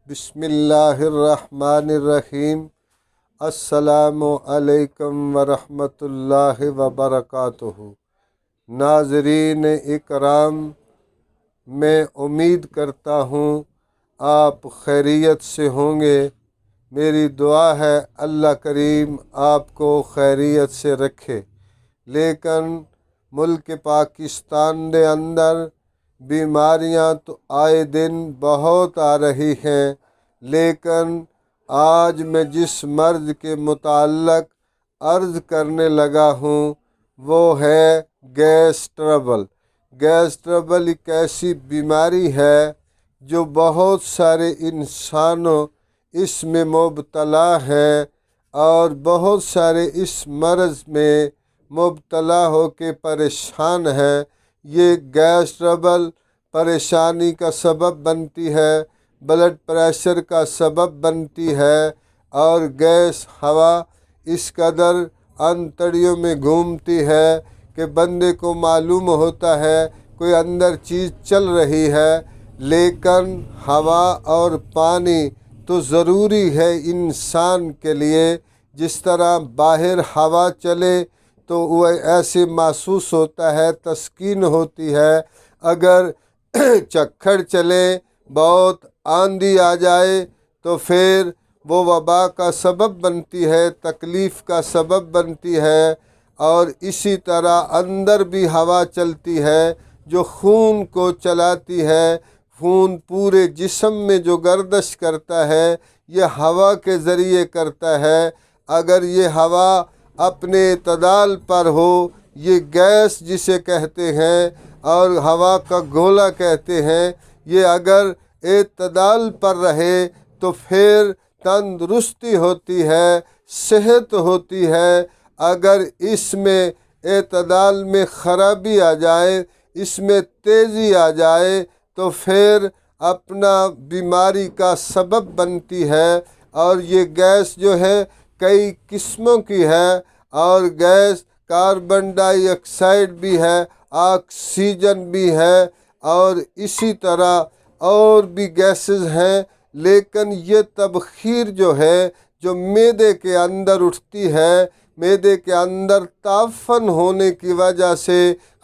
بسم اللہ الرحمن الرحیم۔ السلام علیکم ورحمۃ اللہ وبرکاتہ۔ ناظرین اکرام، میں امید کرتا ہوں آپ خیریت سے ہوں گے۔ میری دعا ہے اللہ کریم آپ کو خیریت سے رکھے۔ لیکن ملک پاکستان دے اندر بیماریاں تو آئے دن بہت آ رہی ہیں، لیکن آج میں جس مرض کے متعلق عرض کرنے لگا ہوں وہ ہے گیس ٹربل۔ گیس ٹربل ایک ایسی بیماری ہے جو بہت سارے انسانوں اس میں مبتلا ہیں اور بہت سارے اس مرض میں مبتلا ہو کے پریشان ہیں۔ یہ گیس ٹربل پریشانی کا سبب بنتی ہے، بلڈ پریشر کا سبب بنتی ہے، اور گیس ہوا اس قدر انتڑیوں میں گھومتی ہے کہ بندے کو معلوم ہوتا ہے کوئی اندر چیز چل رہی ہے، لیکن ہوا اور پانی تو ضروری ہے انسان کے لیے۔ جس طرح باہر ہوا چلے تو وہ ایسے محسوس ہوتا ہے، تسکین ہوتی ہے۔ اگر چکھڑ چلے، بہت آندھی آ جائے تو پھر وہ وبا کا سبب بنتی ہے، تکلیف کا سبب بنتی ہے۔ اور اسی طرح اندر بھی ہوا چلتی ہے جو خون کو چلاتی ہے۔ خون پورے جسم میں جو گردش کرتا ہے یہ ہوا کے ذریعے کرتا ہے۔ اگر یہ ہوا اپنے اعتدال پر ہو، یہ گیس جسے کہتے ہیں اور ہوا کا گولا کہتے ہیں، یہ اگر اعتدال پر رہے تو پھر تندرستی ہوتی ہے، صحت ہوتی ہے۔ اگر اس میں اعتدال میں خرابی آ جائے، اس میں تیزی آ جائے تو پھر اپنا بیماری کا سبب بنتی ہے۔ اور یہ گیس جو ہے کئی قسموں کی ہے، اور گیس کاربن ڈائی آکسائڈ بھی ہے، آکسیجن بھی ہے، اور اسی طرح اور بھی گیسز ہیں۔ لیکن یہ تبخیر جو ہے جو معدے کے اندر اٹھتی ہے، معدے کے اندر تعفن ہونے کی وجہ سے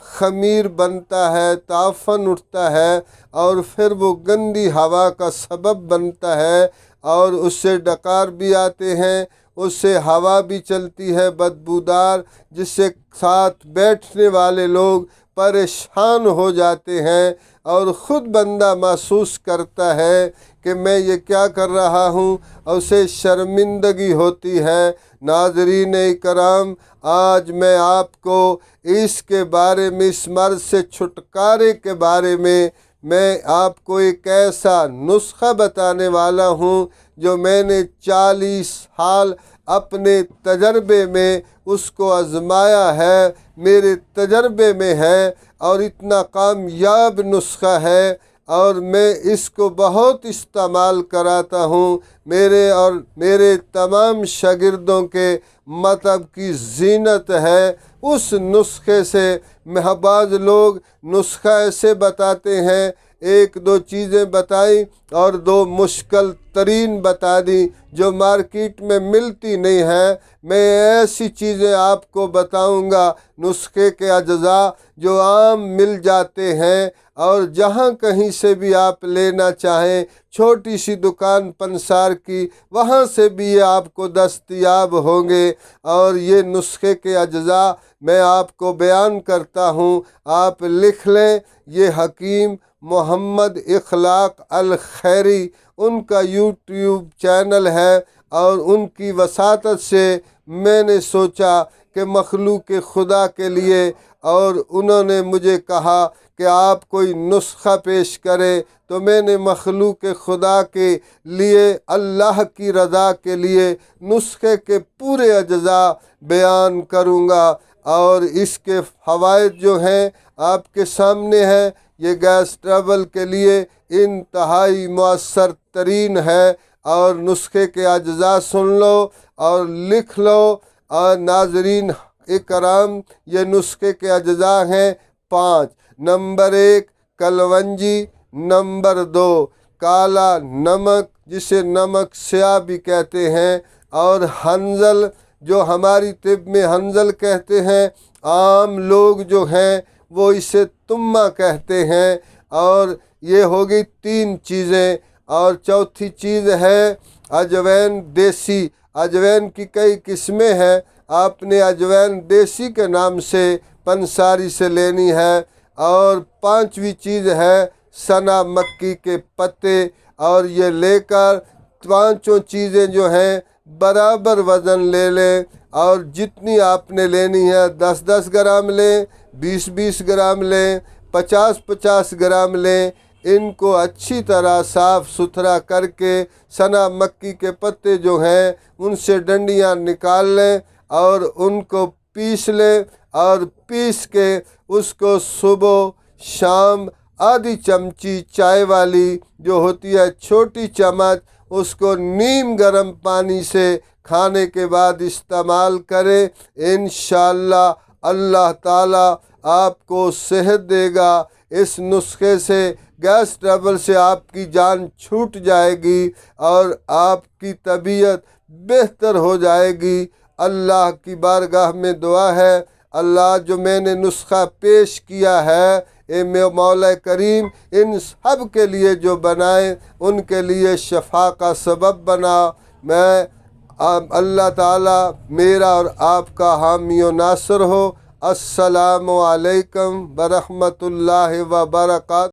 خمیر بنتا ہے، تعفن اٹھتا ہے، اور پھر وہ گندی ہوا کا سبب بنتا ہے، اور اس سے ڈکار بھی آتے ہیں، اس سے ہوا بھی چلتی ہے بدبودار، جس سے ساتھ بیٹھنے والے لوگ پریشان ہو جاتے ہیں اور خود بندہ محسوس کرتا ہے کہ میں یہ کیا کر رہا ہوں، اور اسے شرمندگی ہوتی ہے۔ ناظرین اکرام، آج میں آپ کو اس کے بارے میں، اس مرض سے چھٹکارے کے بارے میں آپ کو ایک ایسا نسخہ بتانے والا ہوں جو میں نے 40 سال اپنے تجربے میں اس کو آزمایا ہے، میرے تجربے میں ہے، اور اتنا کامیاب نسخہ ہے، اور میں اس کو بہت استعمال کراتا ہوں۔ میرے اور میرے تمام شاگردوں کے مطلب کی زینت ہے اس نسخے سے۔ بعض لوگ نسخہ ایسے بتاتے ہیں، ایک دو چیزیں بتائیں اور دو مشکل ترین بتا دیں جو مارکیٹ میں ملتی نہیں ہیں۔ میں ایسی چیزیں آپ کو بتاؤں گا، نسخے کے اجزاء جو عام مل جاتے ہیں، اور جہاں کہیں سے بھی آپ لینا چاہیں، چھوٹی سی دکان پنسار کی، وہاں سے بھی یہ آپ کو دستیاب ہوں گے۔ اور یہ نسخے کے اجزاء میں آپ کو بیان کرتا ہوں، آپ لکھ لیں۔ یہ حکیم محمد اخلاق الخیری، ان کا یوٹیوب چینل ہے، اور ان کی وساطت سے میں نے سوچا کہ مخلوق خدا کے لیے، اور انہوں نے مجھے کہا کہ آپ کوئی نسخہ پیش کرے، تو میں نے مخلوق خدا کے لیے، اللہ کی رضا کے لیے نسخے کے پورے اجزاء بیان کروں گا، اور اس کے فوائد جو ہیں آپ کے سامنے ہیں۔ یہ گیس ٹربل کے لیے انتہائی مؤثر ترین ہے، اور نسخے کے اجزاء سن لو اور لکھ لو۔ اور ناظرین اکرام، یہ نسخے کے اجزاء ہیں 5۔ نمبر 1 کلونجی، نمبر 2 کالا نمک جسے نمک سیاہ بھی کہتے ہیں، اور ہنزل جو ہماری طب میں ہنزل کہتے ہیں، عام لوگ جو ہیں وہ اسے تمہ کہتے ہیں۔ اور یہ ہو گئی 3 چیزیں۔ اور چوتھی چیز ہے اجوین دیسی۔ اجوین کی کئی قسمیں ہیں، آپ نے اجوین دیسی کے نام سے پنساری سے لینی ہے۔ اور 5ویں چیز ہے سنا مکی کے پتے، اور یہ لے کر 5 چیزیں جو ہیں برابر وزن لے لیں، اور جتنی آپ نے لینی ہے 10 گرام لیں، 20 گرام لیں، 50 گرام لیں۔ ان کو اچھی طرح صاف ستھرا کر کے سنا مکی کے پتے جو ہیں ان سے ڈنڈیاں نکال لیں اور ان کو پیس لیں، اور پیس کے اس کو صبح شام آدھی چمچی چائے والی جو ہوتی ہے چھوٹی چمچ، اس کو نیم گرم پانی سے کھانے کے بعد استعمال کریں۔ انشاءاللہ اللہ تعالیٰ آپ کو صحت دے گا۔ اس نسخے سے گیس ٹربل سے آپ کی جان چھوٹ جائے گی اور آپ کی طبیعت بہتر ہو جائے گی۔ اللہ کی بارگاہ میں دعا ہے، اللہ جو میں نے نسخہ پیش کیا ہے، اے مولا کریم ان سب کے لیے جو بنائے ان کے لیے شفا کا سبب بنا۔ میں اللہ تعالیٰ میرا اور آپ کا حامی و ناصر ہو۔ السلام علیکم ورحمۃ اللہ وبرکاتہ۔